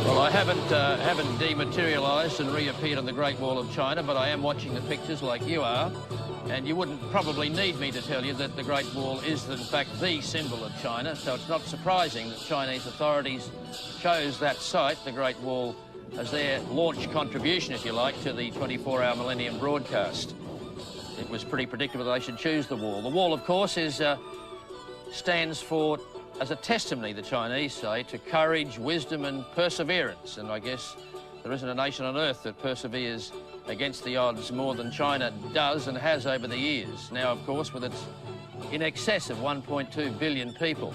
Well, I haven't dematerialised and reappeared on the Great Wall of China, but I am watching the pictures like you are, and you wouldn't probably need me to tell you that the Great Wall is, in fact, the symbol of China, so it's not surprising that Chinese authorities chose that site, the Great Wall, as their launch contribution, if you like, to the 24-hour Millennium broadcast. It was pretty predictable that they should choose the wall. The wall, of course, stands for, as a testimony, the Chinese say, to courage, wisdom and perseverance. And I guess there isn't a nation on earth that perseveres against the odds more than China does and has over the years. Now, of course, with its in excess of 1.2 billion people.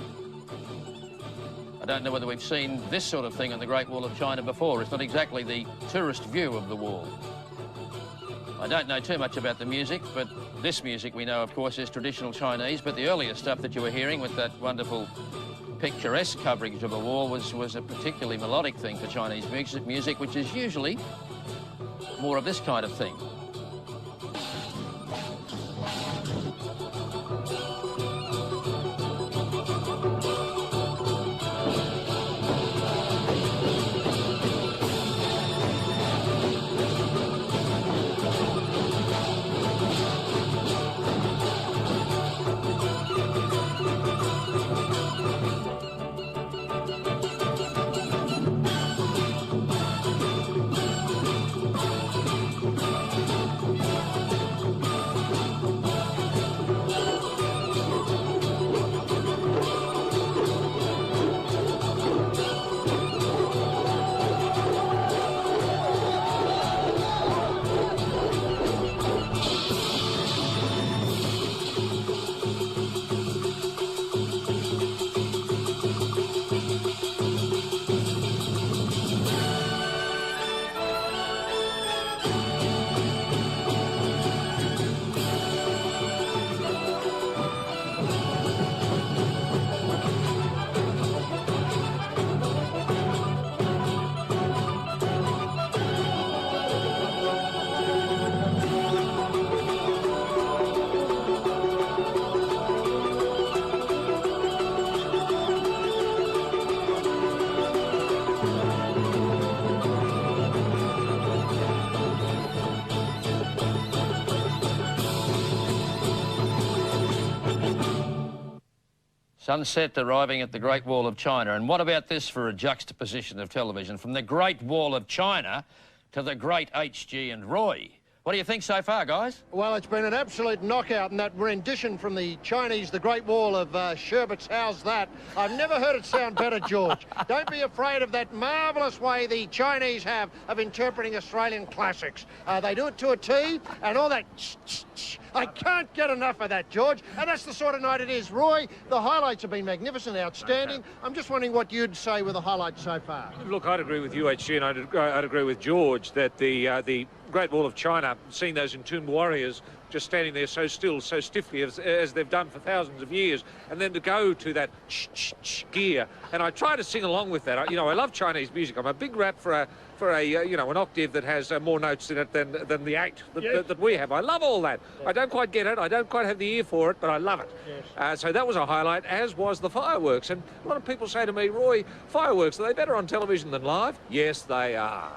I don't know whether we've seen this sort of thing on the Great Wall of China before. It's not exactly the tourist view of the wall. I don't know too much about the music, but this music we know, of course, is traditional Chinese, but the earlier stuff that you were hearing with that wonderful picturesque coverage of the wall was a particularly melodic thing for Chinese music, which is usually more of this kind of thing. Sunset arriving at the Great Wall of China. And what about this for a juxtaposition of television? From the Great Wall of China to the great HG and Roy. What do you think so far, guys? Well, it's been an absolute knockout, and that rendition from the Chinese, the Great Wall of Sherbet's, how's that? I've never heard it sound better, George. Don't be afraid of that marvellous way the Chinese have of interpreting Australian classics. They do it to a T, and all that I can't get enough of that, George. And that's the sort of night it is. Roy, the highlights have been magnificent, outstanding. I'm just wondering what you'd say with the highlights so far. Look, I'd agree with you, HG, and I'd agree with George that the Great Wall of China, seeing those entombed warriors just standing there so still, so stiffly as they've done for thousands of years, and then to go to that gear, and I try to sing along with that. I love Chinese music. I'm a big rap for an octave that has more notes in it than the 8 that we have. I love all that. I don't quite get it. I don't quite have the ear for it, but I love it. Yes. So that was a highlight, as was the fireworks. And a lot of people say to me, Roy, fireworks, are they better on television than live? Yes, they are.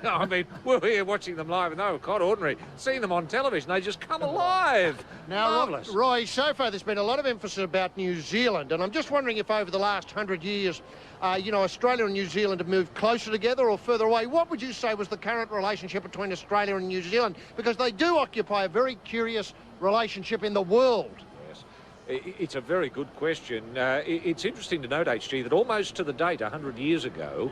I mean, we're here watching them live, and they were quite ordinary. Seeing them on television, they just come alive. Now, marvellous. Roy, so far there's been a lot of emphasis about New Zealand, and I'm just wondering if over the last 100 years, Australia and New Zealand have moved closer together or further away. What would you say was the current relationship between Australia and New Zealand? Because they do occupy a very curious relationship in the world. It's a very good question. It's interesting to note, HG, that almost to the date, 100 years ago,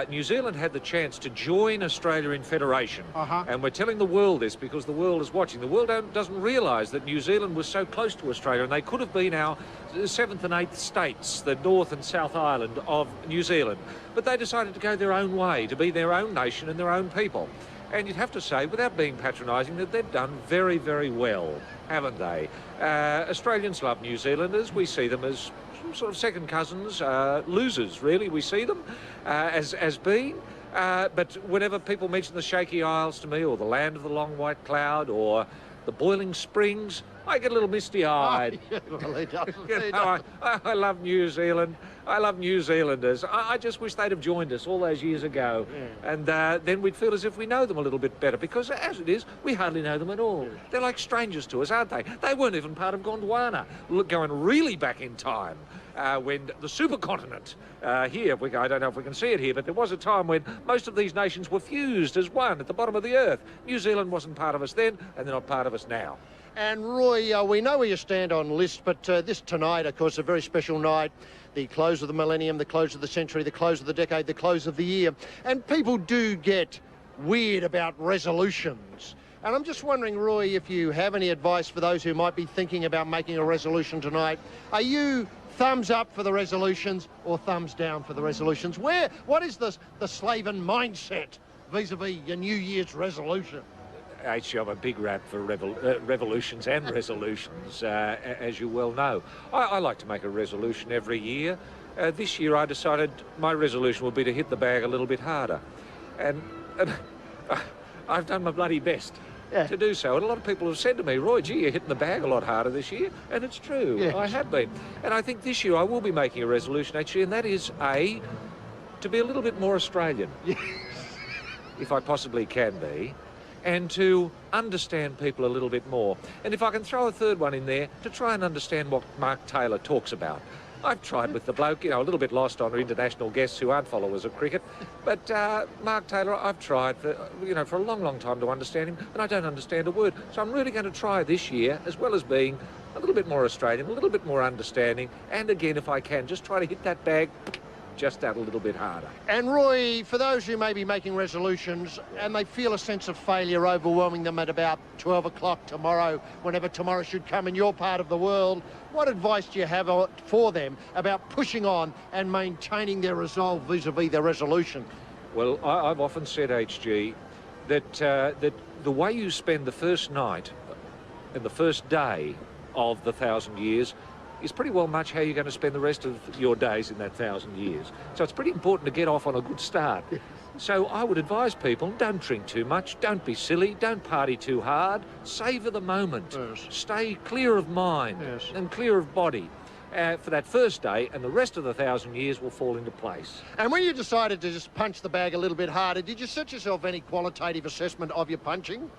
New Zealand had the chance to join Australia in federation. And we're telling the world this because the world is watching. The world doesn't realise that New Zealand was so close to Australia, and they could have been our 7th and 8th states, the North and South Island of New Zealand. But they decided to go their own way, to be their own nation and their own people. And you'd have to say, without being patronising, that they've done very, very well, haven't they? Australians love New Zealanders. We see them as sort of second cousins, losers, really. We see them as being. But whenever people mention the Shaky Isles to me, or the land of the long white cloud, or the boiling springs. I get a little misty-eyed. Oh, yeah, well, he does. You know, I love New Zealand. I love New Zealanders. I just wish they'd have joined us all those years ago. Yeah. And then we'd feel as if we know them a little bit better, because as it is, we hardly know them at all. Yeah. They're like strangers to us, aren't they? They weren't even part of Gondwana. Look, going really back in time, when the supercontinent here, I don't know if we can see it here, but there was a time when most of these nations were fused as one at the bottom of the earth. New Zealand wasn't part of us then, and they're not part of us now. And Roy, we know where you stand on lists, but this tonight, of course, a very special night. The close of the millennium, the close of the century, the close of the decade, the close of the year. And people do get weird about resolutions. And I'm just wondering, Roy, if you have any advice for those who might be thinking about making a resolution tonight. Are you thumbs up for the resolutions or thumbs down for the resolutions? What is the Slaven mindset vis-a-vis your New Year's resolution? Actually, I'm a big rat for revolutions and resolutions, as you well know. I like to make a resolution every year. This year I decided my resolution would be to hit the bag a little bit harder. And I've done my bloody best to do so. And a lot of people have said to me, Roy, gee, you're hitting the bag a lot harder this year. And it's true, yes. I have been. And I think this year I will be making a resolution, actually, and that is, to be a little bit more Australian. Yes. If I possibly can be. And to understand people a little bit more. And if I can throw a third one in there, to try and understand what Mark Taylor talks about. I've tried with the bloke, you know, a little bit lost on international guests who aren't followers of cricket. But Mark Taylor, I've tried for a long, long time to understand him, and I don't understand a word. So I'm really going to try this year, as well as being a little bit more Australian, a little bit more understanding, and again, if I can, just try to hit that bag just that a little bit harder. And Roy, for those who may be making resolutions and they feel a sense of failure overwhelming them at about 12 o'clock tomorrow, whenever tomorrow should come in your part of the world, what advice do you have for them about pushing on and maintaining their resolve vis-a-vis their resolution? Well, I've often said, HG, that the way you spend the first night and the first day of the 1,000 years is pretty well much how you're going to spend the rest of your days in that 1,000 years. So it's pretty important to get off on a good start. So I would advise people, don't drink too much, don't be silly, don't party too hard, savour the moment. Yes. Stay clear of mind and clear of body for that first day, and the rest of the 1,000 years will fall into place. And when you decided to just punch the bag a little bit harder, did you set yourself any qualitative assessment of your punching?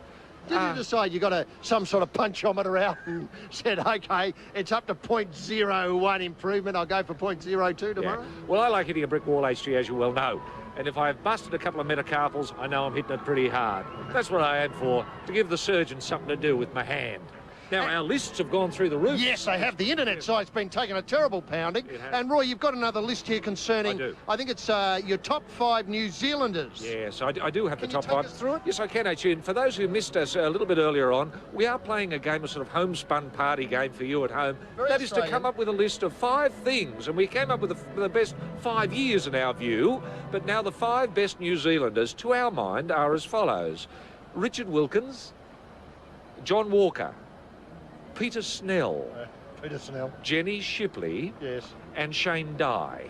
Did you decide you got some sort of punchometer out and said, OK, it's up to 0.01 improvement, I'll go for 0.02 tomorrow? Yeah. Well, I like hitting a brick wall, HG, as you well know. And if I've busted a couple of metacarpals, I know I'm hitting it pretty hard. That's what I aim for, to give the surgeon something to do with my hand. Now, our lists have gone through the roof. Yes, they have. The internet site's been taking a terrible pounding. And, Roy, you've got another list here concerning, I think it's your top 5 New Zealanders. Yes, I do have the top 5. Can you take us through it? Yes, I can, actually. And for those who missed us a little bit earlier on, we are playing a game, a sort of homespun party game for you at home. That is to come up with a list of 5 things. And we came up with the best 5 years in our view. But now the 5 best New Zealanders, to our mind, are as follows. Richard Wilkins, John Walker, Peter Snell, Jenny Shipley, and Shane Dye.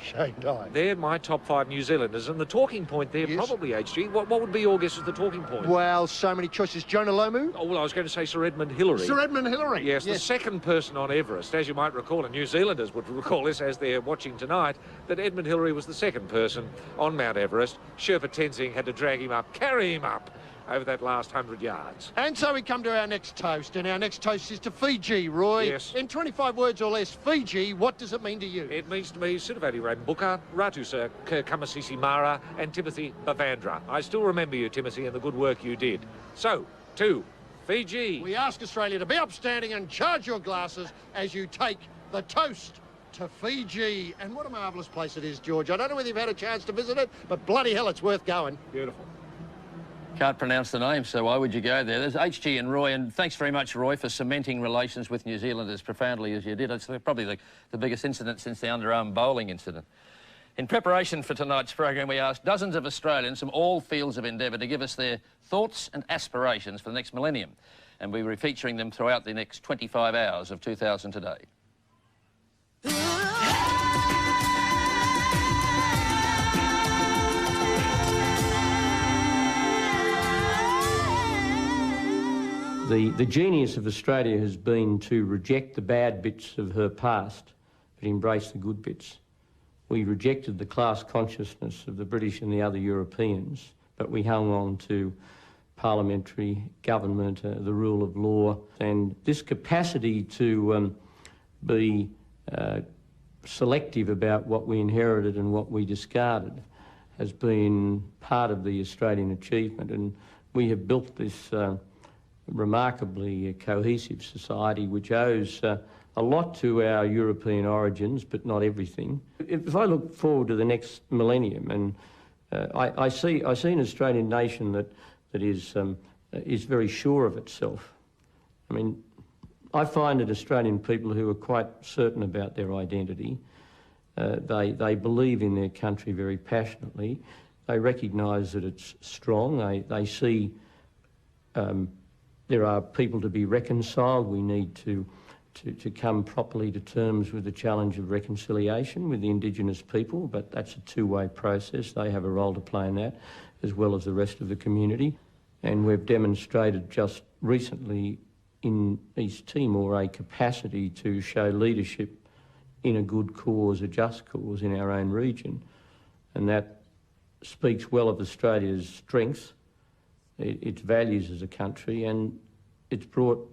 They're my top 5 New Zealanders. And the talking point there, probably, HG, what would be your guess as the talking point? Well, so many choices. Jonah Lomu? Oh, well, I was going to say Sir Edmund Hillary. Sir Edmund Hillary? Yes, the second person on Everest. As you might recall, and New Zealanders would recall this as they're watching tonight, that Edmund Hillary was the second person on Mount Everest. Sherpa Tenzing had to drag him up, carry him up over that last 100 yards. And so we come to our next toast, and our next toast is to Fiji, Roy. Yes. In 25 words or less, Fiji, what does it mean to you? It means to me Siddhavati Rambuka, Ratusa Kamasisi Mara, and Timothy Bavandra. I still remember you, Timothy, and the good work you did. So, to Fiji. We ask Australia to be upstanding and charge your glasses as you take the toast to Fiji. And what a marvellous place it is, George. I don't know whether you've had a chance to visit it, but bloody hell, it's worth going. Beautiful. Can't pronounce the name, so why would you go there? There's HG and Roy, and thanks very much, Roy, for cementing relations with New Zealand as profoundly as you did. It's probably the biggest incident since the underarm bowling incident. In preparation for tonight's program, we asked dozens of Australians from all fields of endeavour to give us their thoughts and aspirations for the next millennium, and we were featuring them throughout the next 25 hours of 2000 Today. The genius of Australia has been to reject the bad bits of her past, but embrace the good bits. We rejected the class consciousness of the British and the other Europeans, but we hung on to parliamentary government, the rule of law, and this capacity to be selective about what we inherited and what we discarded has been part of the Australian achievement, and we have built this remarkably cohesive society which owes a lot to our European origins, but not everything. If I look forward to the next millennium, and I see an Australian nation that is very sure of itself. I mean, I find that Australian people who are quite certain about their identity, they believe in their country very passionately. They recognise that it's strong. They see there are people to be reconciled. We need to come properly to terms with the challenge of reconciliation with the Indigenous people, but that's a two-way process. They have a role to play in that, as well as the rest of the community. And we've demonstrated just recently in East Timor a capacity to show leadership in a good cause, a just cause in our own region. And that speaks well of Australia's strength, its values as a country, and it's brought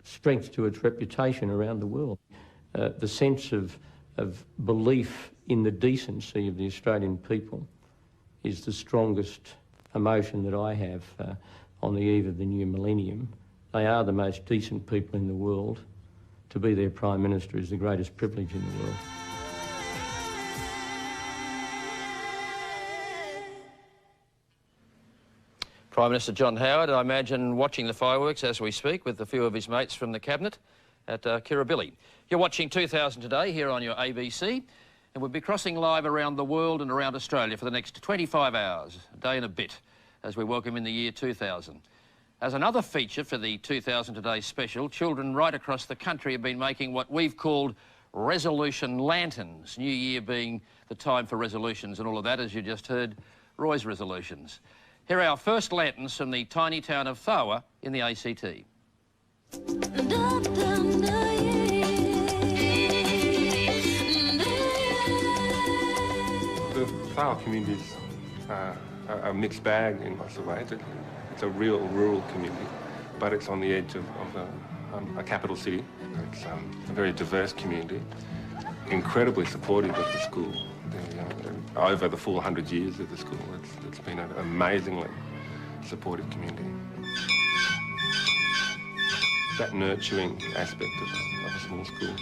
strength to its reputation around the world. The sense of belief in the decency of the Australian people is the strongest emotion that I have on the eve of the new millennium. They are the most decent people in the world. To be their Prime Minister is the greatest privilege in the world. Prime Minister John Howard, I imagine, watching the fireworks as we speak with a few of his mates from the Cabinet at Kirribilli. You're watching 2000 Today here on your ABC, and we'll be crossing live around the world and around Australia for the next 25 hours, a day and a bit, as we welcome in the year 2000. As another feature for the 2000 Today special, children right across the country have been making what we've called resolution lanterns, New Year being the time for resolutions and all of that, as you just heard, Roy's resolutions. Here are our first lanterns from the tiny town of Thawa in the ACT. The Thawa community is a mixed bag in lots of ways. It's a real rural community, but it's on the edge of a capital city. It's a very diverse community, incredibly supportive of the school. Over the full 100 years of the school, it's been an amazingly supportive community. That nurturing aspect of a small school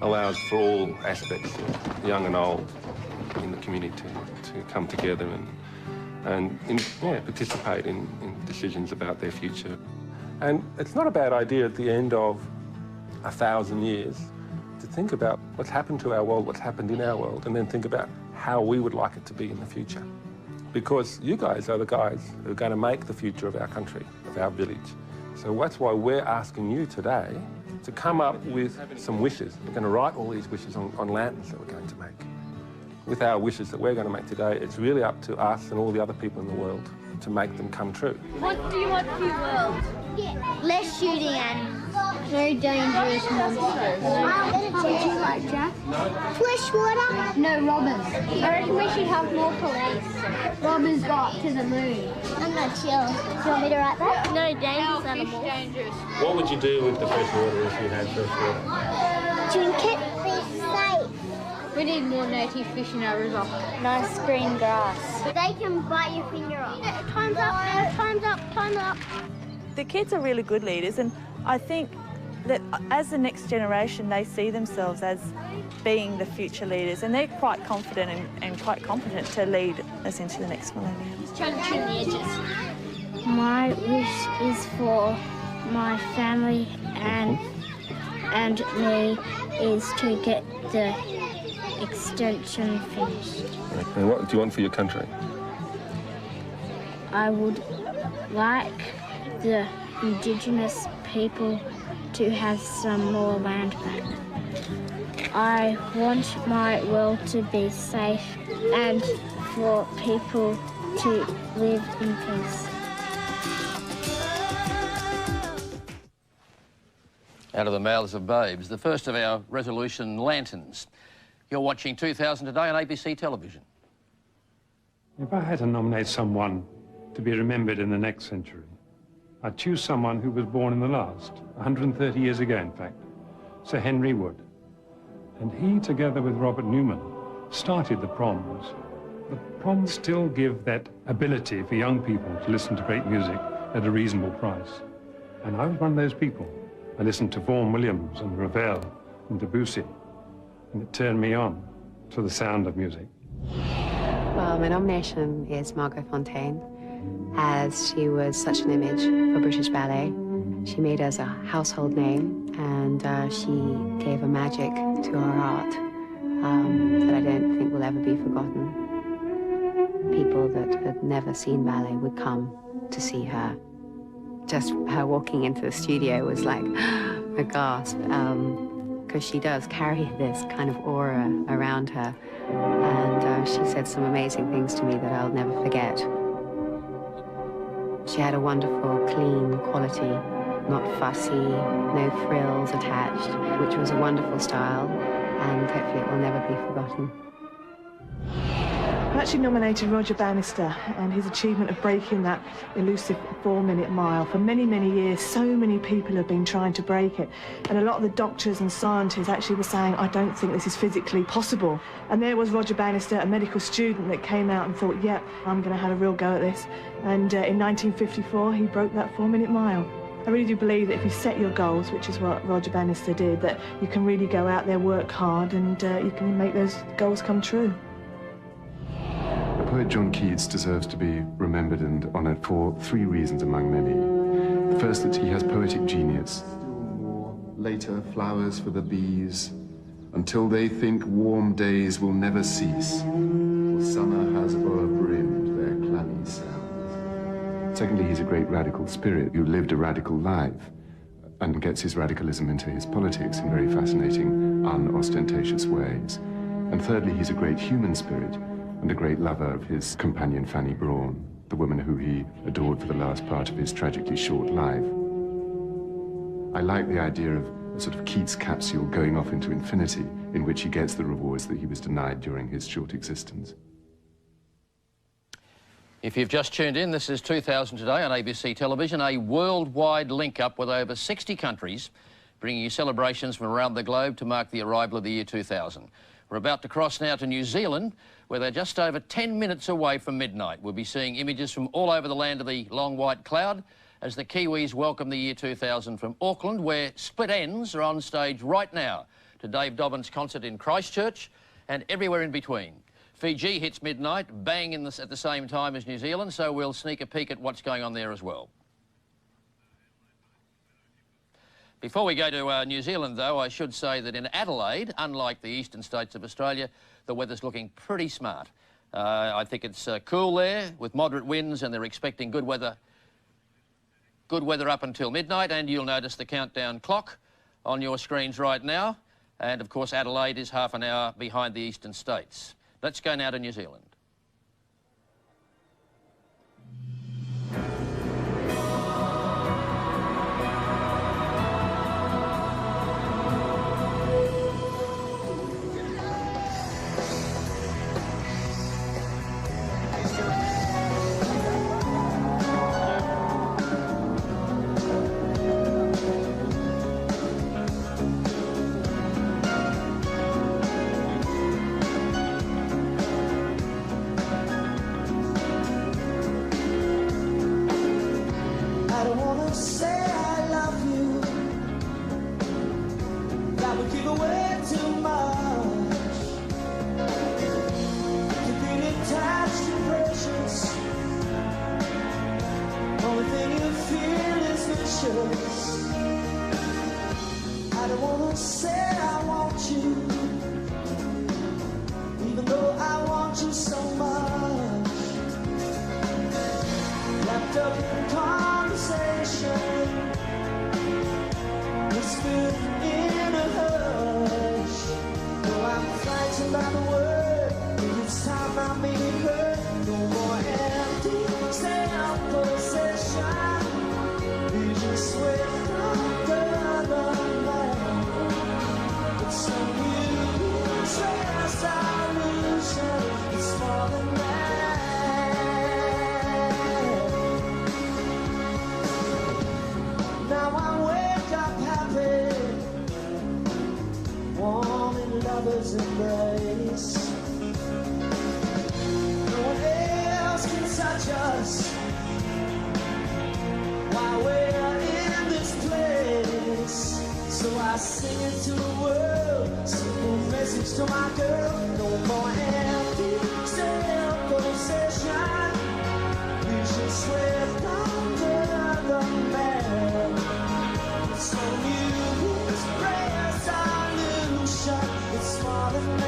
allows for all aspects, young and old, in the community to come together and participate in decisions about their future. And it's not a bad idea at the end of 1,000 years to think about what's happened to our world, what's happened in our world, and then think about how we would like it to be in the future. Because you guys are the guys who are going to make the future of our country, of our village. So that's why we're asking you today to come up with some wishes. We're going to write all these wishes on lanterns that we're going to make. With our wishes that we're going to make today, it's really up to us and all the other people in the world to make them come true. What do you want for your world? Less shooting animals. No dangerous monsters. Would you like, Jack? Flesh water? No robbers. I reckon we should have more police. Robbers go up to the moon. I'm not sure. Do you want me to write that? No dangerous animals. Dangerous. What would you do with the fresh water if you had fresh water? Drink it. Be safe. We need more native fish in our river. Nice green grass. They can bite your finger off. Time's up, time's up, time's up. The kids are really good leaders, and I think that as the next generation, they see themselves as being the future leaders, and they're quite confident and quite competent to lead us into the next millennium. Trying to trim the edges. My wish is for my family and me is to get the extension finished. And what do you want for your country? I would like the Indigenous people to have some more land back. I want my world to be safe and for people to live in peace. Out of the mouths of babes, the first of our resolution lanterns. You're watching 2000 Today on ABC television. If I had to nominate someone to be remembered in the next century, I'd choose someone who was born in the last, 130 years ago, in fact, Sir Henry Wood. And he, together with Robert Newman, started the proms. The proms still give that ability for young people to listen to great music at a reasonable price. And I was one of those people. I listened to Vaughan Williams and Ravel and Debussy, and it turned me on to the sound of music. Well, my nomination is Margot Fonteyn, as she was such an image for British ballet. She made us a household name, and she gave a magic to our art that I don't think will ever be forgotten. People that had never seen ballet would come to see her. Just her walking into the studio was like a gasp, because she does carry this kind of aura around her. And she said some amazing things to me that I'll never forget. She had a wonderful, clean quality, not fussy, no frills attached, which was a wonderful style, and hopefully it will never be forgotten. I actually nominated Roger Bannister and his achievement of breaking that elusive 4-minute mile. For many, many years, so many people have been trying to break it. And a lot of the doctors and scientists actually were saying, I don't think this is physically possible. And there was Roger Bannister, a medical student that came out and thought, yep, I'm going to have a real go at this. And in 1954, he broke that 4-minute mile. I really do believe that if you set your goals, which is what Roger Bannister did, that you can really go out there, work hard, and you can make those goals come true. The poet John Keats deserves to be remembered and honoured for 3 reasons among many. The first, that he has poetic genius. Still more later flowers for the bees, until they think warm days will never cease, for summer has o'erbrimmed their clammy sounds. Secondly, he's a great radical spirit who lived a radical life and gets his radicalism into his politics in very fascinating, unostentatious ways. And thirdly, he's a great human spirit and a great lover of his companion Fanny Brawne, the woman who he adored for the last part of his tragically short life. I like the idea of a sort of Keats capsule going off into infinity, in which he gets the rewards that he was denied during his short existence. If you've just tuned in, this is 2000 Today on ABC television, a worldwide link-up with over 60 countries, bringing you celebrations from around the globe to mark the arrival of the year 2000. We're about to cross now to New Zealand, where they're just over 10 minutes away from midnight. We'll be seeing images from all over the land of the long white cloud as the Kiwis welcome the year 2000 from Auckland, where Split Enz are on stage right now to Dave Dobbyn's concert in Christchurch and everywhere in between. Fiji hits midnight, bang at the same time as New Zealand, so we'll sneak a peek at what's going on there as well. Before we go to New Zealand, though, I should say that in Adelaide, unlike the eastern states of Australia, the weather's looking pretty smart. I think it's cool there with moderate winds, and they're expecting good weather up until midnight, and you'll notice the countdown clock on your screens right now. And, of course, Adelaide is half an hour behind the eastern states. Let's go now to New Zealand. I don't wanna say I want you, even though I want you so much. Wrapped up in conversation, whispered in a hush. Though I'm frightened by the word, each time I make it hurt. No more empty self-possession. Vision swept under the mother's embrace. No one else can touch us while we're in this place. So I sing it to the world, simple message to my girl. No more empty self-possession. We should sweep under the man. It's on you, it's resolution. It's more than that.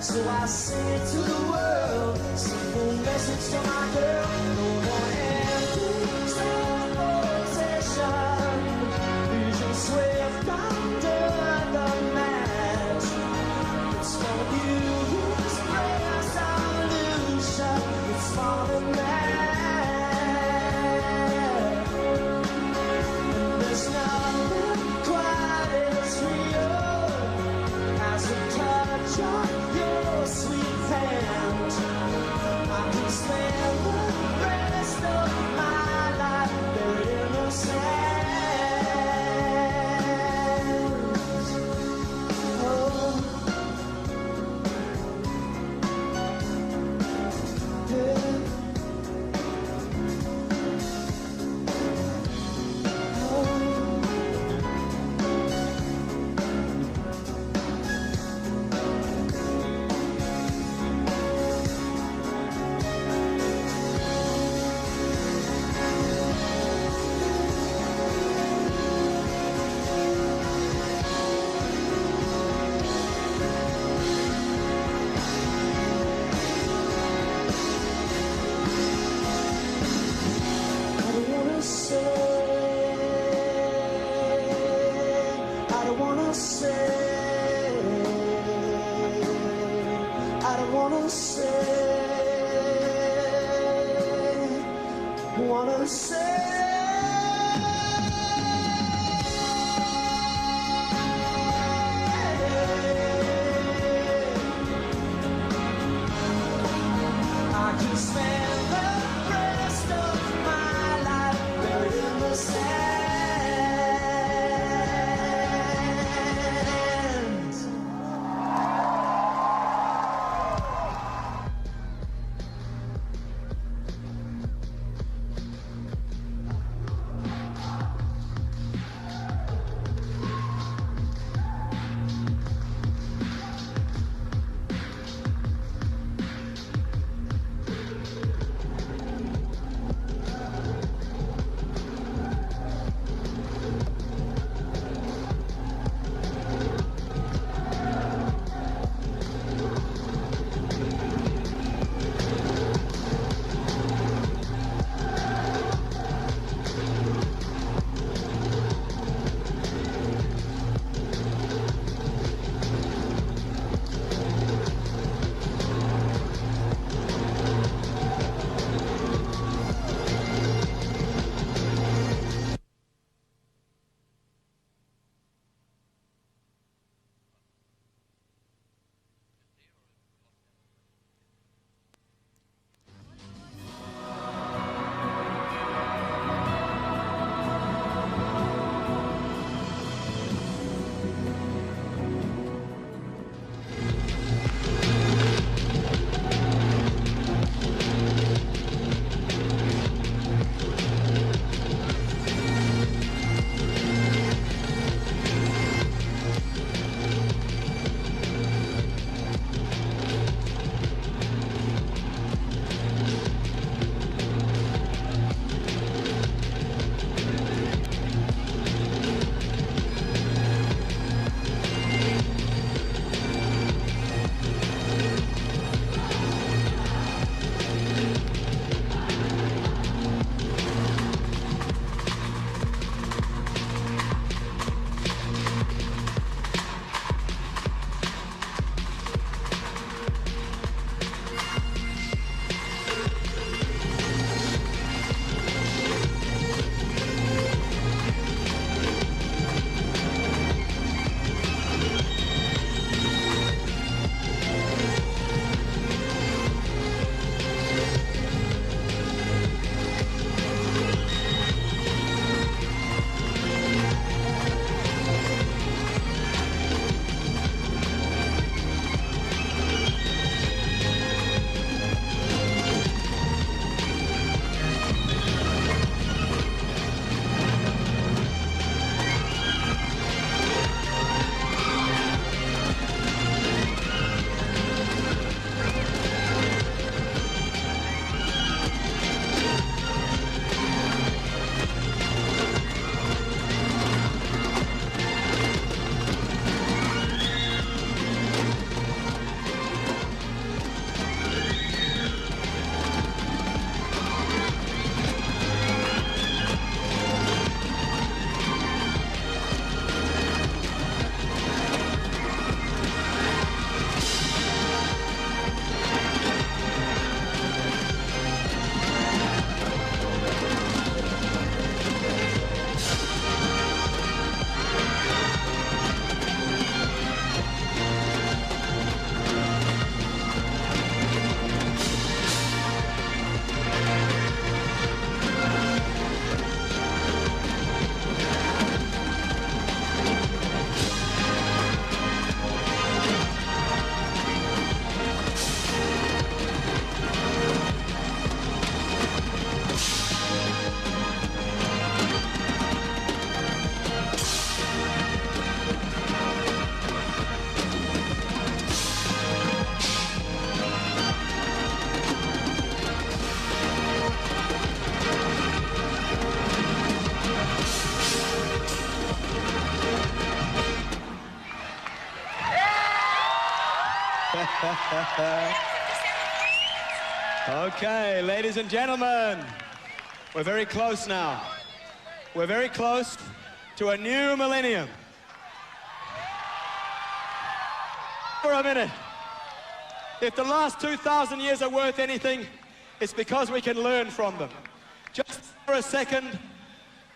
So I sing it to the world, simple message to my girl. No more empty self-possession. Vision swift under the mat. It's for you, it's resolution. It's more than that. And there's nothing quite as real as the touch of your sweet hand. I can spend the rest of my life buried in the sand. Oh. Yeah. Wanna say I can spend the rest of my life buried in the sand. Okay, ladies and gentlemen, we're very close now. We're very close to a new millennium. For a minute, if the last 2,000 years are worth anything, it's because we can learn from them. Just for a second,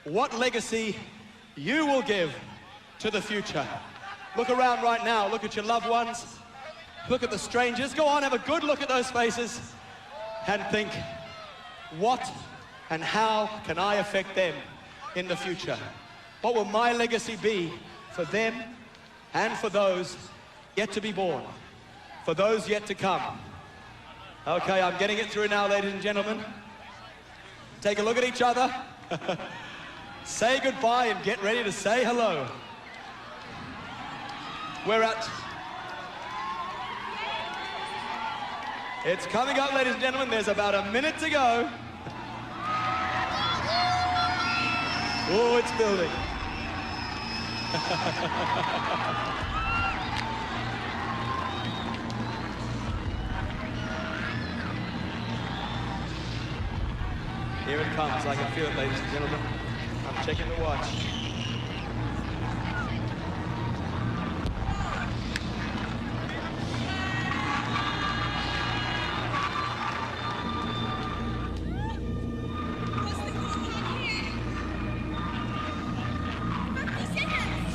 what legacy you will give to the future. Look around right now, look at your loved ones, look at the strangers, go on, have a good look at those faces, and think, what and how can I affect them in the future? What will my legacy be for them and for those yet to be born, for those yet to come? Okay, I'm getting it through now, ladies and gentlemen. Take a look at each other. Say goodbye and get ready to say hello. We're at... It's coming up, ladies and gentlemen. There's about a minute to go. Oh, it's building. Here it comes. I can feel it, ladies and gentlemen. I'm checking the watch.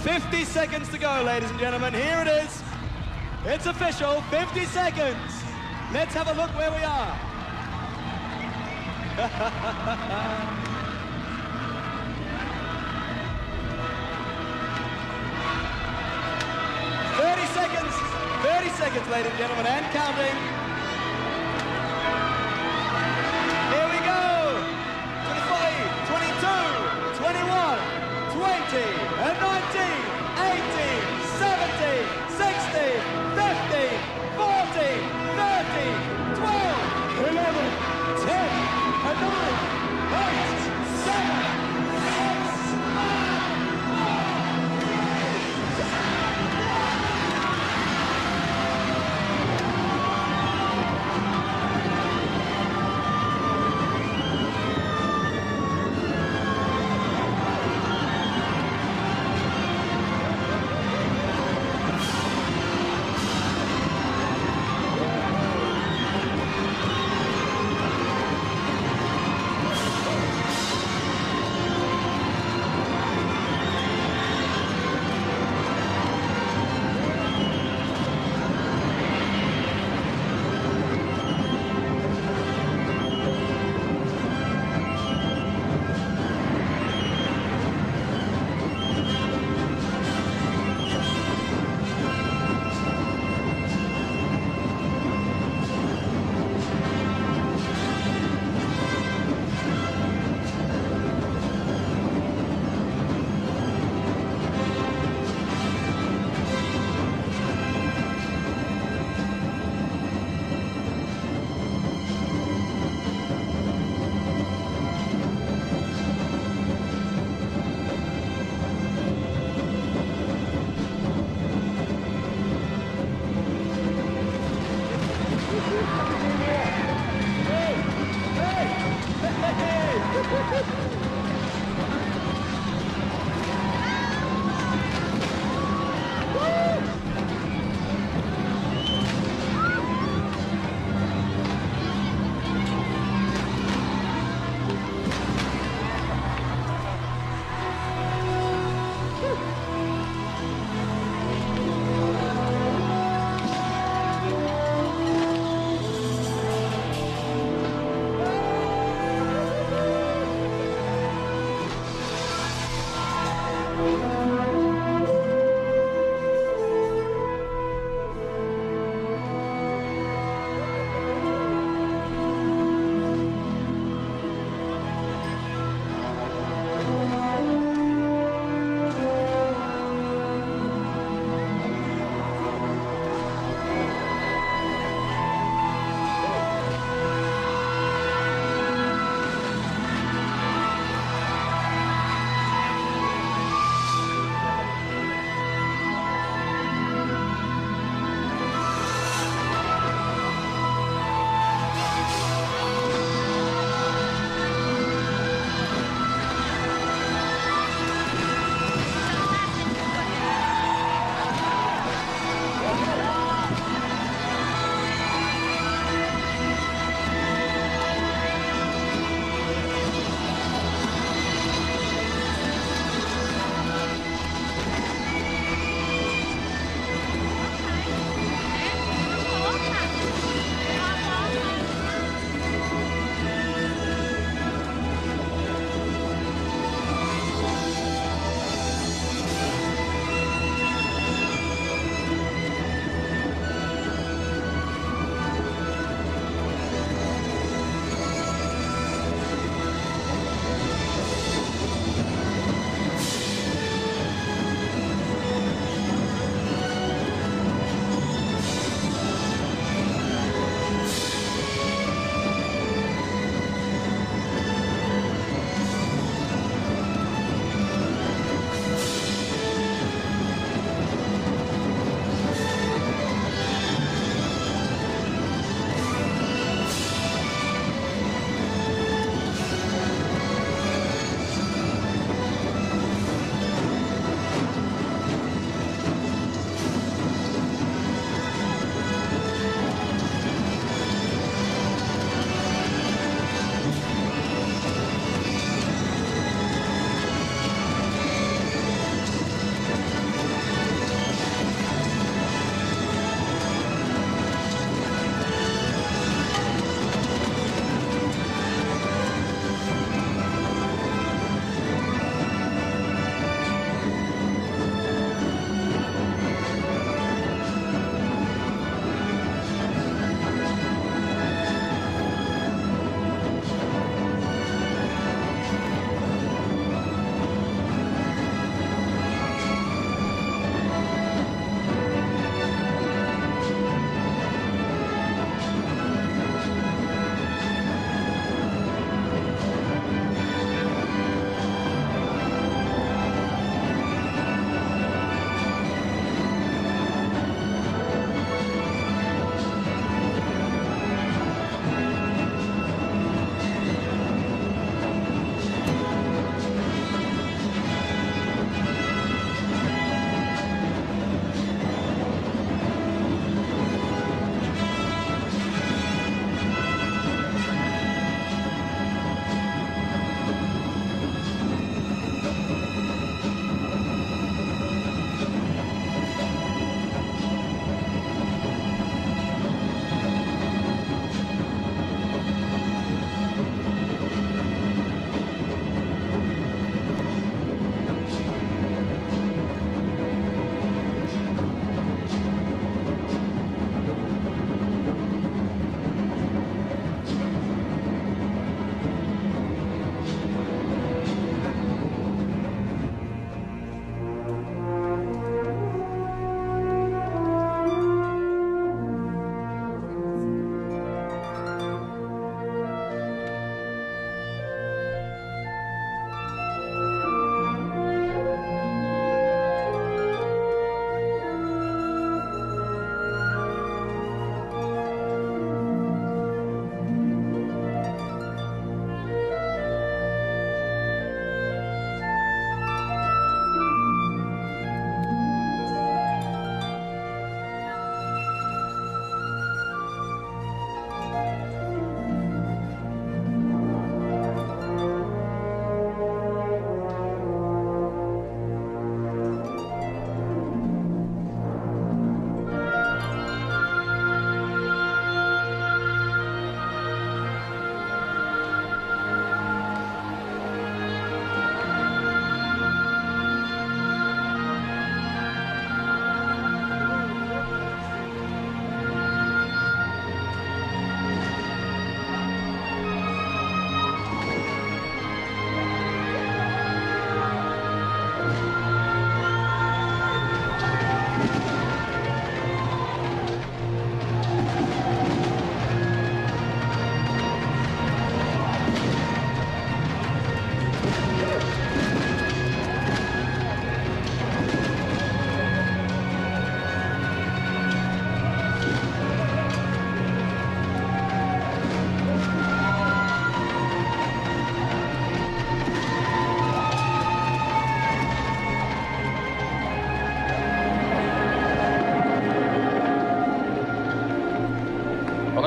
"50 seconds to go, ladies and gentlemen. Here it is. It's official. 50 seconds. Let's have a look where we are. 30 seconds. 30 seconds, ladies and gentlemen, and counting. Here we go. 23, 22, 21, 20, and 19, 18, 17, 16, 15, 14, 13, 12, 11, 10, and 9, 8, 7, 6, 5,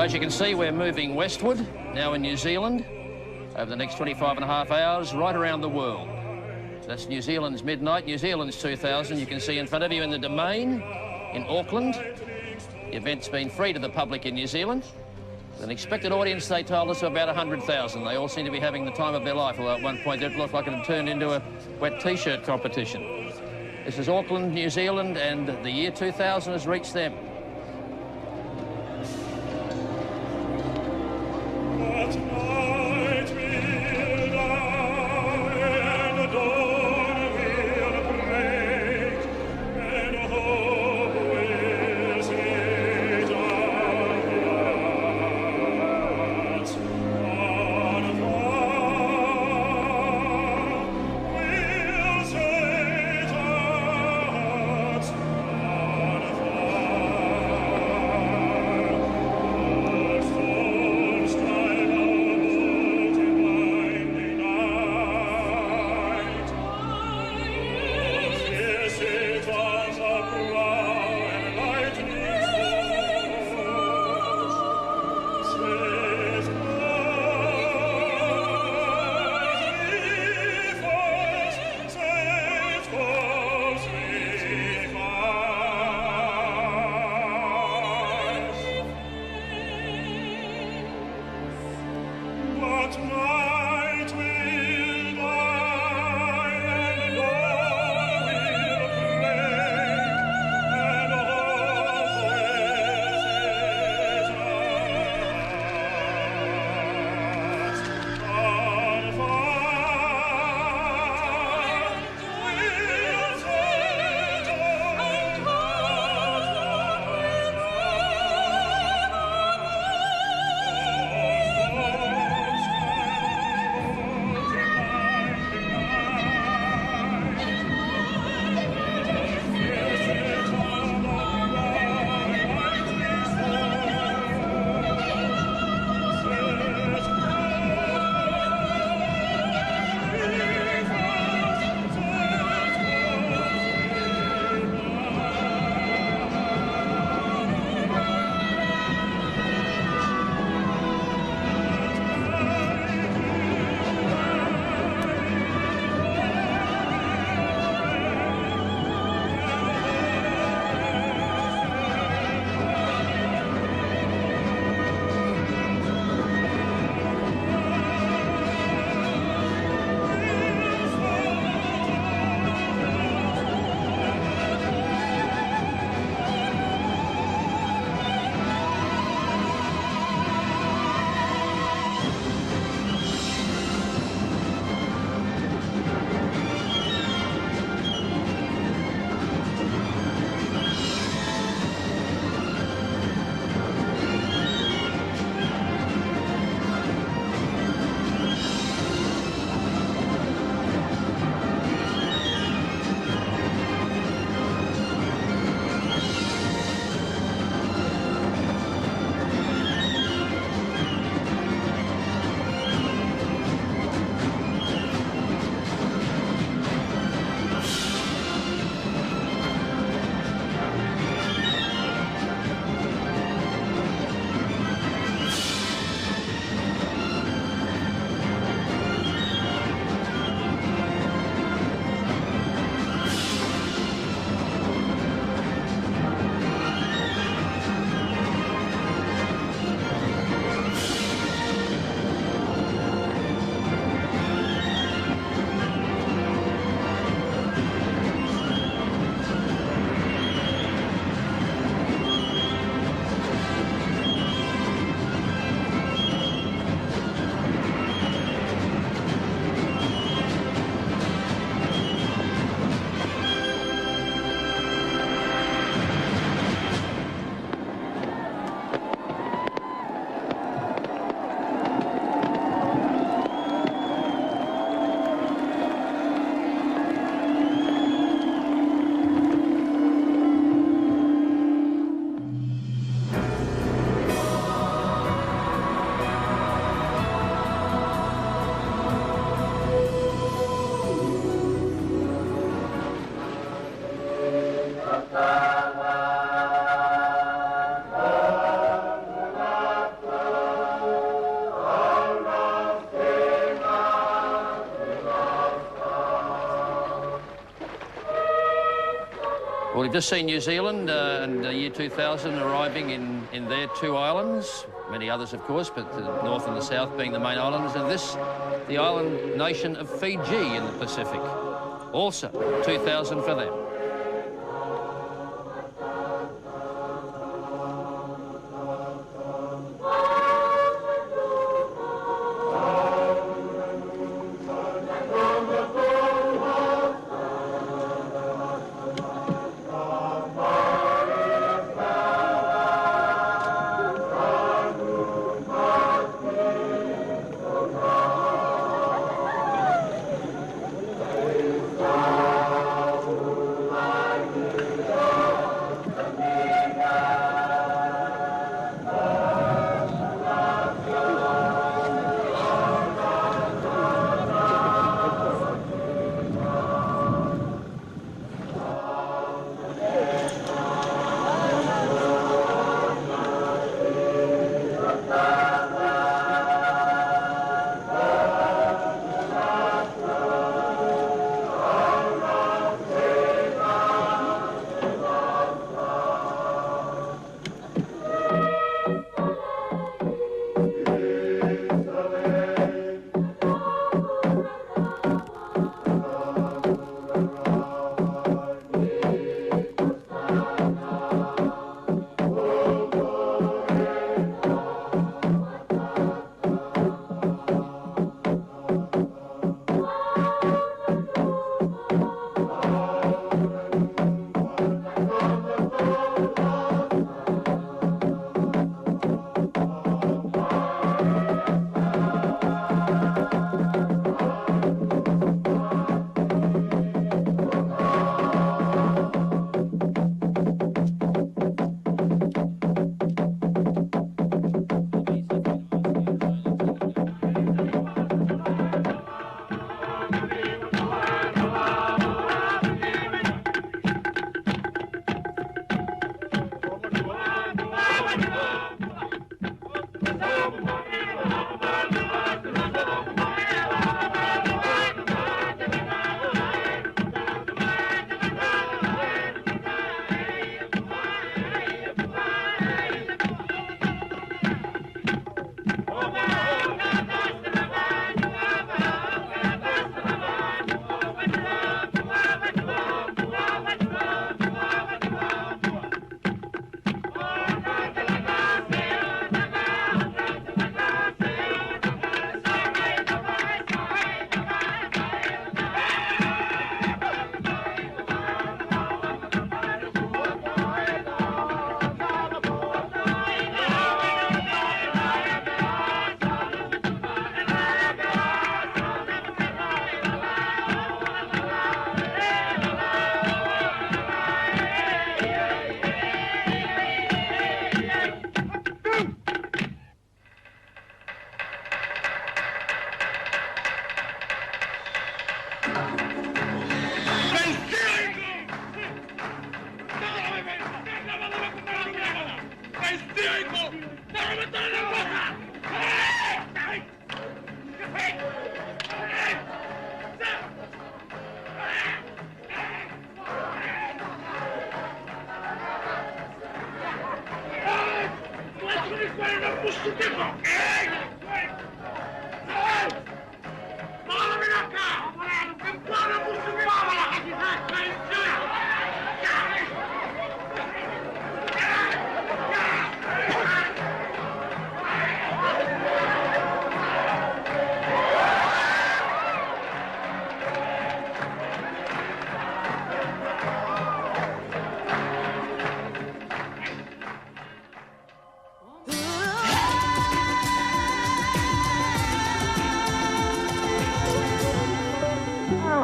Well, as you can see, we're moving westward, now in New Zealand, over the next 25.5 hours, right around the world. That's New Zealand's midnight, New Zealand's 2000. You can see in front of you in the Domain in Auckland. The event's been free to the public in New Zealand. An expected audience, they told us, of about 100,000. They all seem to be having the time of their life, although at one point it looked like it had turned into a wet T-shirt competition. This is Auckland, New Zealand, and the year 2000 has reached them. just seen New Zealand in the year 2000 arriving in their 2 islands, many others of course, but the north and the south being the main islands, and this, the island nation of Fiji in the Pacific. Also, 2000 for them.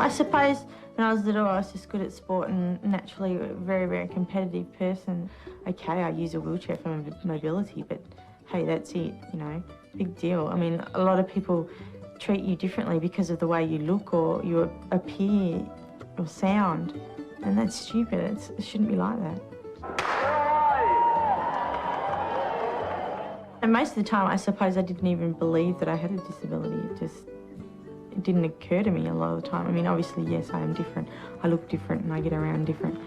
I suppose when I was little I was just good at sport and naturally a very, very competitive person. Okay, I use a wheelchair for mobility, but hey, that's it, you know, big deal. I mean, a lot of people treat you differently because of the way you look or you appear or sound, and that's stupid. It shouldn't be like that. And most of the time, I suppose I didn't even believe that I had a disability. It didn't occur to me a lot of the time. I mean, obviously, yes, I am different. I look different and I get around different.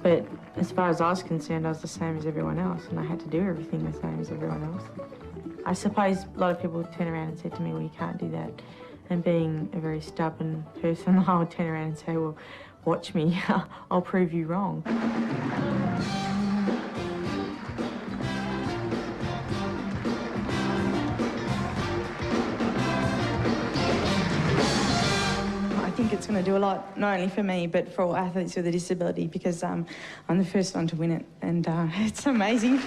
But as far as I was concerned, I was the same as everyone else, and I had to do everything the same as everyone else. I suppose a lot of people would turn around and said to me, well, you can't do that. And being a very stubborn person, I would turn around and say, well, watch me, I'll prove you wrong. I think it's going to do a lot, not only for me, but for all athletes with a disability, because I'm the first one to win it, and it's amazing.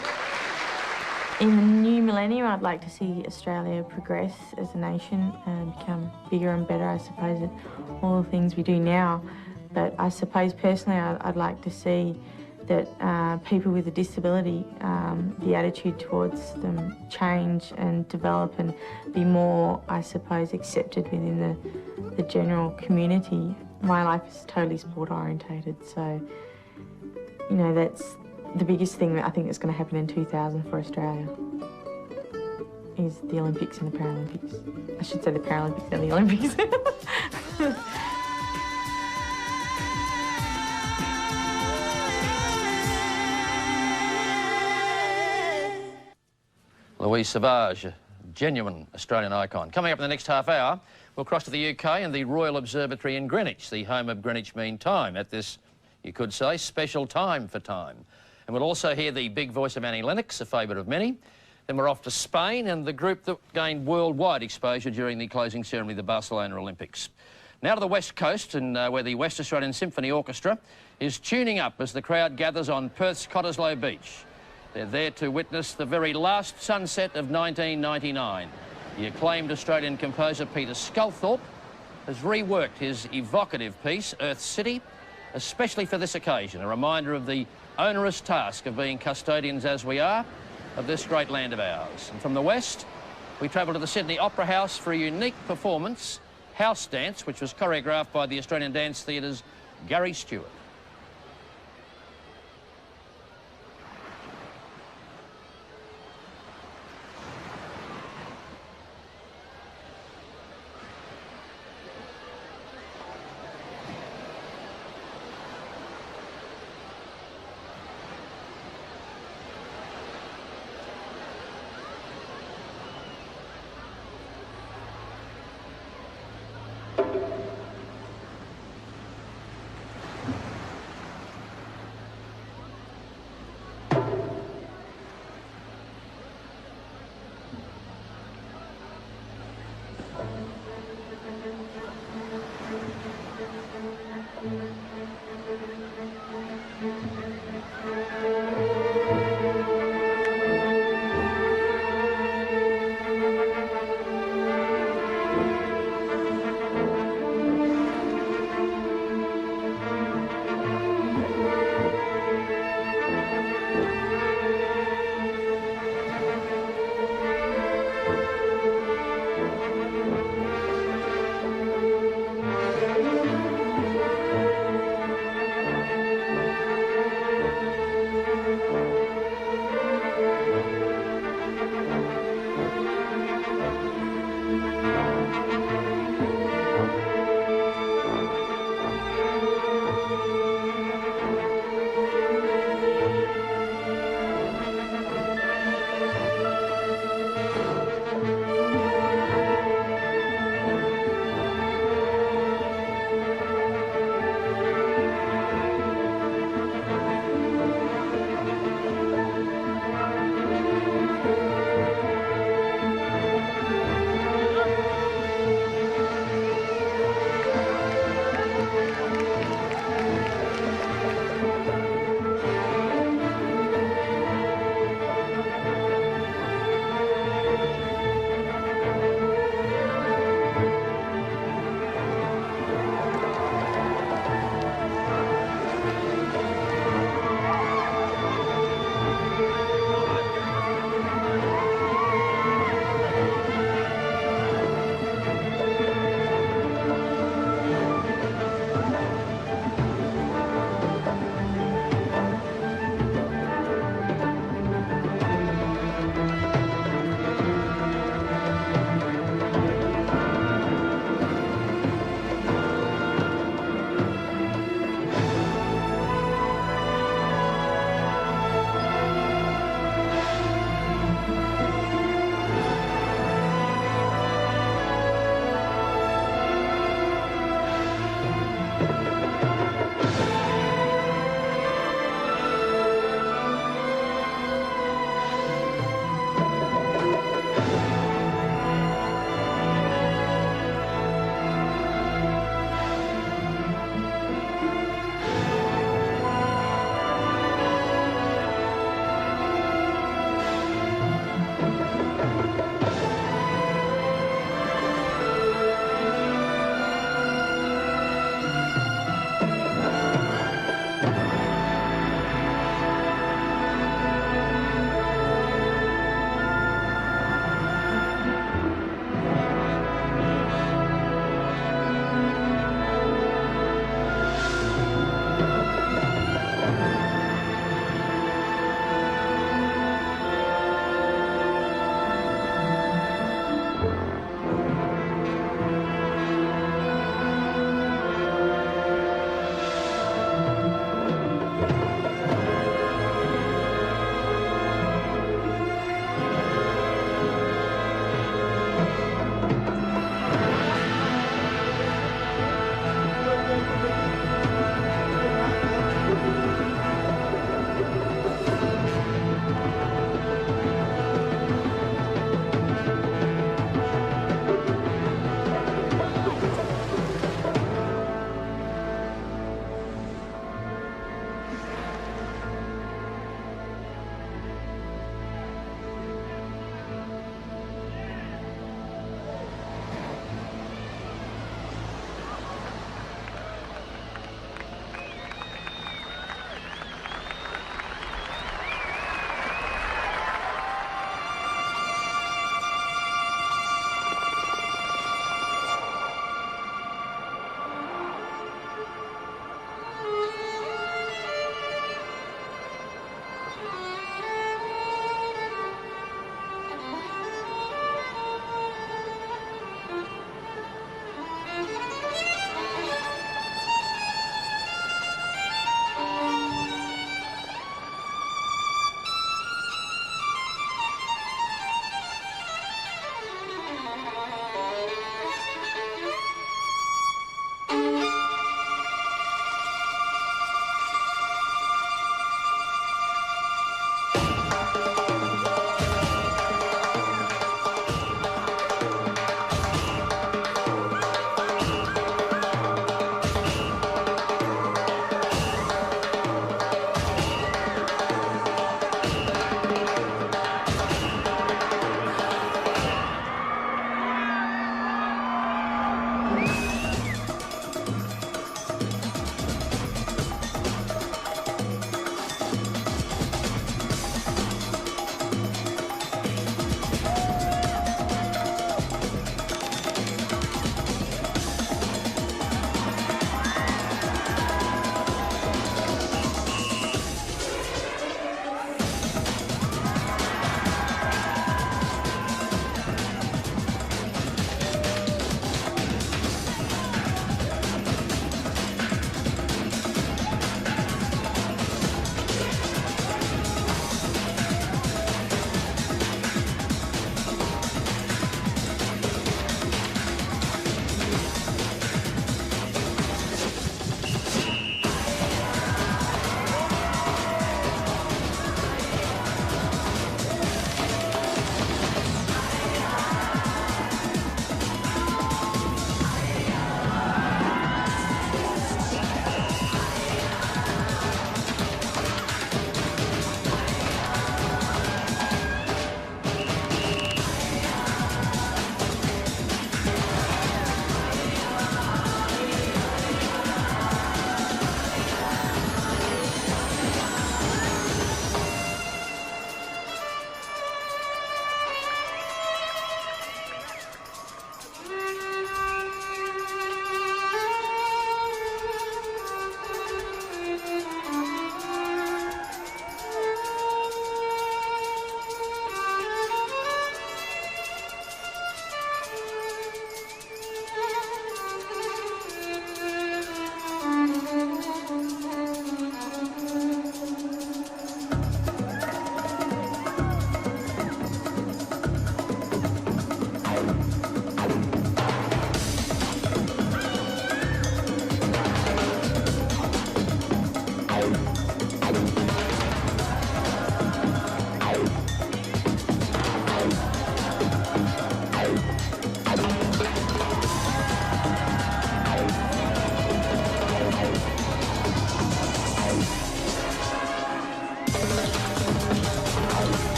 In the new millennium, I'd like to see Australia progress as a nation and become bigger and better, I suppose, at all the things we do now. But I suppose personally, I'd like to see that people with a disability, the attitude towards them change and develop and be more, I suppose, accepted within the general community. My life is totally sport orientated, so, you know, that's the biggest thing that I think is going to happen in 2000 for Australia is the Olympics and the Paralympics. I should say the Paralympics and the Olympics. Louise Savage, a genuine Australian icon. Coming up in the next half hour, we'll cross to the UK and the Royal Observatory in Greenwich, the home of Greenwich Mean Time, at this, you could say, special time for time. And we'll also hear the big voice of Annie Lennox, a favourite of many. Then we're off to Spain and the group that gained worldwide exposure during the closing ceremony of the Barcelona Olympics. Now to the West Coast, and where the West Australian Symphony Orchestra is tuning up as the crowd gathers on Perth's Cottesloe Beach. They're there to witness the very last sunset of 1999. The acclaimed Australian composer Peter Sculthorpe has reworked his evocative piece, Earth City, especially for this occasion, a reminder of the onerous task of being custodians, as we are, of this great land of ours. And from the West, we travel to the Sydney Opera House for a unique performance, House Dance, which was choreographed by the Australian Dance Theatre's Gary Stewart.